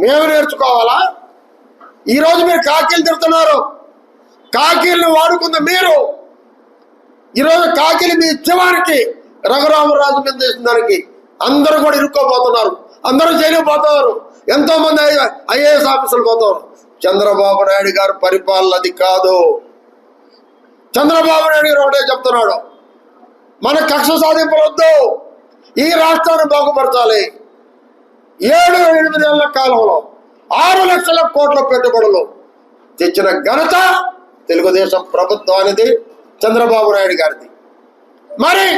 మేము నేర్చుకోవాలా? ఈరోజు మీరు కాకీలు తిడుతున్నారు. కాకీలను వాడుకున్న మీరు ఈరోజు కాకీలు మీ ఇచ్చేవారికి రఘురామరాజు మీద చేసిన దానికి అందరూ కూడా ఇరుక్కోపోతున్నారు. అందరూ జైలు పోతున్నారు. ఎంతో మంది ఐఏఎస్ ఆఫీసర్లు పోతారు. చంద్రబాబు నాయుడు గారు పరిపాలన అది కాదు. చంద్రబాబు నాయుడు గారు ఒకటే చెప్తున్నాడు, మన కక్ష సాధింపులు వద్దు, ఈ రాష్ట్రాన్ని బాగుపరచాలి. 7-8 నెలల కాలంలో 6 లక్షల కోట్ల పెట్టుబడులు తెచ్చిన ఘనత తెలుగుదేశం ప్రభుత్వానిది, చంద్రబాబు నాయుడు గారిది. మరి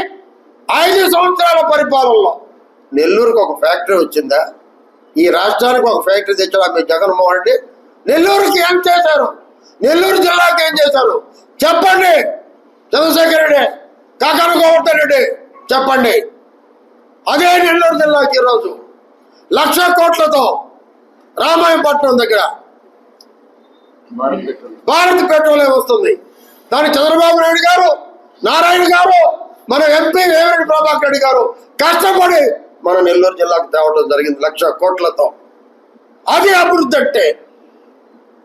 5 సంవత్సరాల పరిపాలనలో నెల్లూరుకు ఒక ఫ్యాక్టరీ వచ్చిందా? ఈ రాష్ట్రానికి ఒక ఫ్యాక్టరీ తెచ్చాడు మీ జగన్మోహన్ రెడ్డి. నెల్లూరుకి ఏం చేశారు? నెల్లూరు జిల్లాకి ఏం చేశారు చెప్పండి. చంద్రశేఖర్ రెడ్డి, కాకాని గోవర్ధన్ రెడ్డి చెప్పండి. అదే నెల్లూరు జిల్లాకి ఈరోజు 1,00,000 కోట్లతో రామాయపట్నం దగ్గర భారత్ పెట్రోలియం వస్తుంది. దానికి చంద్రబాబు నాయుడు గారు, నారాయణ గారు, మన ఎంపీ వేమిరెడ్డి ప్రభాకర్ రెడ్డి గారు కష్టపడి మన నెల్లూరు జిల్లాకు తేవడం జరిగింది 1,00,000 కోట్లతో. అది అభివృద్ధి అంటే.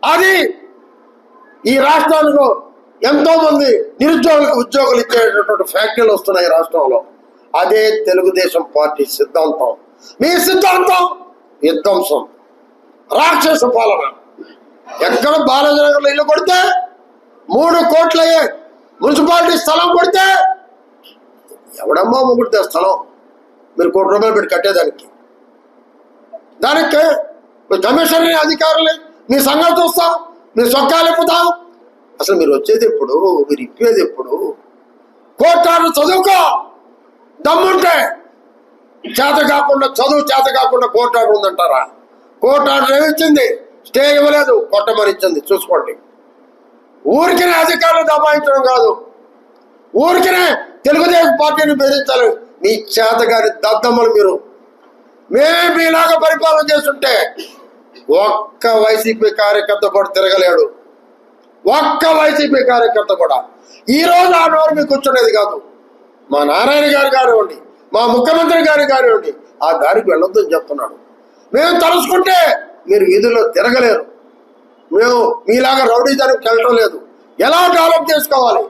అది ఈ రాష్ట్రానికి ఎంతో మంది నిరుద్యోగులకు ఉద్యోగులు ఇచ్చేటటువంటి ఫ్యాక్టరీలు వస్తున్నాయి రాష్ట్రంలో. అదే తెలుగుదేశం పార్టీ సిద్ధాంతం. మీ సిద్ధాంతం విధ్వంసం, రాక్షస పాలన. ఎక్కడ బాలనగర్లో ఇల్లు కొడితే 3 కోట్ల మున్సిపాలిటీ స్థలం కొడితే ఎవడమ్మా ముగ్గుడితే స్థలం మీరు 1 కోటి రూపాయలు పెట్టి కట్టేదానికి. దానికి కమిషనరీ అధికారులు మీ సంగతి చూస్తాం, మీ సొక్కాలు ఇప్పుతాం. అసలు మీరు వచ్చేది ఎప్పుడు, మీరు ఇప్పేది ఎప్పుడు? కోర్టాలు చదువుకో దమ్ముంటే. చేత కాకుండా చదువు చేత కాకుండా కోర్టాడు ఉందంటారా? కోర్టాడు ఏమిచ్చింది? స్టే ఇవ్వలేదు, కొట్టమని ఇచ్చింది. చూసుకోండి. ఊరికనే అధికారులు దబాయించడం కాదు, ఊరికనే తెలుగుదేశం పార్టీని బెదిరించాలి. మీ చేతగారి దద్దమ్మలు మీరు. మేమే మీలాగా పరిపాలన చేస్తుంటే ఒక్క వైసీపీ కార్యకర్త కూడా తిరగలేడు. ఒక్క వైసీపీ కార్యకర్త కూడా. ఈ రోజు ఆ నోరు మీకు కూర్చునేది కాదు. మా నారాయణ గారు కానివ్వండి, మా ముఖ్యమంత్రి గారు కానివ్వండి, ఆ దారికి వెళ్ళొద్దని చెప్తున్నాడు. మేము తలుసుకుంటే మీరు వీధుల్లో తిరగలేరు. మేము మీలాగా రౌడీజానికి వెళ్ళటం లేదు. ఎలా డెవలప్ చేసుకోవాలి?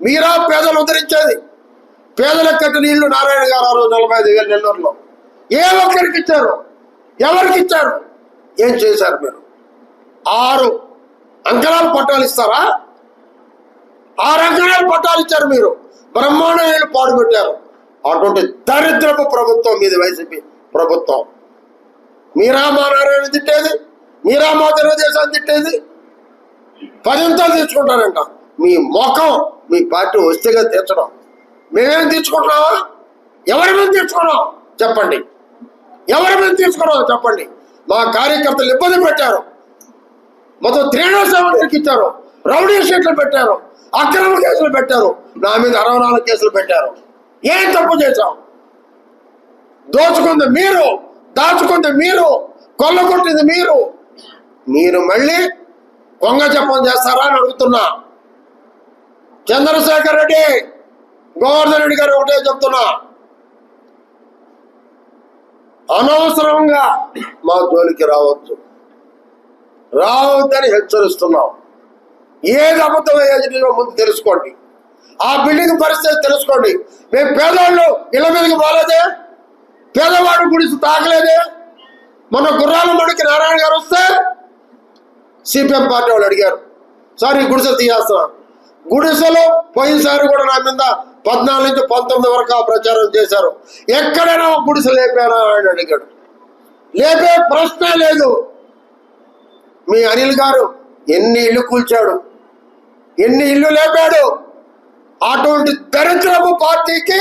మీరా పేదలు ఉద్ధరించేది? పేదలకు కట్టిన ఇళ్ళు నారాయణ గారు ఆ రోజు 45,000 నెల్లూరులో ఏ ఒక్కరికి ఇచ్చారు? ఎవరికి ఇచ్చారు? ఏం చేశారు మీరు? 6 అంకణాలు పట్టాలు ఇస్తారా? 6 అంకణాలు పట్టాలు ఇచ్చారు మీరు. బ్రహ్మాండ పాడు పెట్టారు. అటువంటి దరిద్రపు ప్రభుత్వం మీది వైసీపీ ప్రభుత్వం. మీరా మా నారాయణ తిట్టేది, మీరా మా తెలుగుదేశాన్ని తిట్టేది. 10 తీర్చుకుంటారంట. మీ ముఖం మీ పార్టీ వస్తేగా తీర్చడం. మేమేం తీర్చుకుంటున్నావా? ఎవరి మీద తీర్చుకున్నాం చెప్పండి. ఎవరి మీద తీర్చుకున్నావు చెప్పండి. మా కార్యకర్తలు ఇబ్బంది పెట్టారు. మొత్తం 307 ఇచ్చారు. రౌడీ షీట్లు పెట్టారు, అక్రమ కేసులు పెట్టారు. నా మీద 64 కేసులు పెట్టారు. ఏం తప్పు చేశాం? దోచుకుంది మీరు, దాచుకుంది మీరు, కొల్లగొట్టింది మీరు. మీరు మళ్ళీ కొంగ జపం చేస్తారా అని అడుగుతున్నా. చంద్రశేఖర్ రెడ్డి, గోవర్ధన్ రెడ్డి గారు ఒకటే చెప్తున్నా, అనవసరంగా మా జోలికి రావద్దని హెచ్చరిస్తున్నాం. ఏది అబద్ధం అయ్యేదో ముందు తెలుసుకోండి. ఆ బిల్డింగ్ పరిస్థితి తెలుసుకోండి. మేము పేదవాళ్ళు ఇళ్ళ మీదకి పోలేదే, పేదవాడు గుడిసి తాకలేదే. మొన్న గుర్రాల మడికి నారాయణ గారు వస్తే సిపిఎం పార్టీ వాళ్ళు అడిగారు, సార్ ఈ గుడిసె తీయేస్తున్నాం. గుడిసెలో పోయినసారి కూడా నా మీద 14 నుంచి 19 వరకు ఆ ప్రచారం చేశారు. ఎక్కడైనా గుడిసె లేపానా అని అడిగాడు. లేపే ప్రశ్నే లేదు. మీ అనిల్ గారు ఎన్ని ఇళ్ళు కూల్చాడు, ఎన్ని ఇళ్ళు లేపాడు. అటువంటి దరిద్రపు పార్టీకి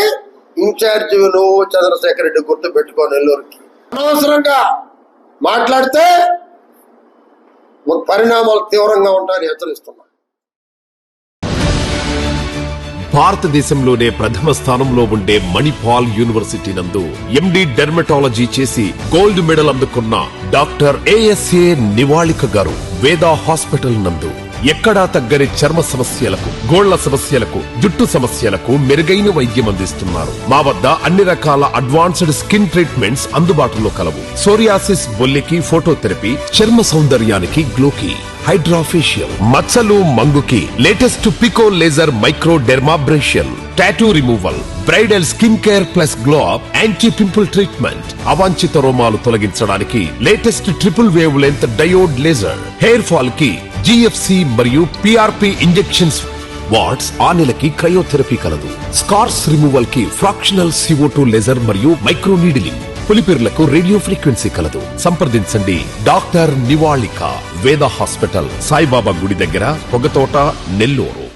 ఇన్ఛార్జి నువ్వు చంద్రశేఖర్ రెడ్డి గుర్తు పెట్టుకో. నెల్లూరుకి అనవసరంగా మాట్లాడితే పరిణామాలు తీవ్రంగా ఉంటాయని హెచ్చరిస్తున్నా. భారతదేశంలోనే ప్రథమ స్థానంలో ఉండే మణిపాల్ యూనివర్సిటీ నందు ఎండి డెర్మటాలజీ చేసి గోల్డ్ మెడల్ అందుకున్న డాక్టర్ ఏఎస్ఏ నివాళిక గారు వేద హాస్పిటల్ నందు ఎక్కడా తగ్గని చర్మ సమస్యలకు, గోళ్ల సమస్యలకు, జుట్టు సమస్యలకు మెరుగైన వైద్యం అందిస్తున్నారు. మా వద్ద అన్ని రకాల అడ్వాన్స్డ్ స్కిన్ ట్రీట్మెంట్స్ అందుబాటులో కలవు. సోరియాసిస్, బొల్లికి ఫోటోథెరపీ, చర్మ సౌందర్యానికి గ్లోకి, హైడ్రాఫేషియల్, మచ్చలు మంగుకి latest pico laser micro dermabrasion, tattoo removal, bridal skin care plus glow up, anti pimple treatment, అవాంఛిత రోమాలు తొలగించడానికి latest triple wavelength diode laser, hair fall కి జిఎఫ్సి మరియు పిఆర్పి ఇంజెక్షన్స్, వాట్స్ ఆ నెలకి క్రయోథెరపీ కలదు. స్కార్స్ రిమూవల్ కి ఫ్రాక్షనల్ CO2 లేజర్ మరియు మైక్రో నీడిలింగ్, పులిపిర్లకు రేడియో ఫ్రీక్వెన్సీ కలదు. సంప్రదించండి డాక్టర్ నివాళిక, వేద హాస్పిటల్, సాయిబాబా గుడి దగ్గర, పొగతోట, నెల్లూరు.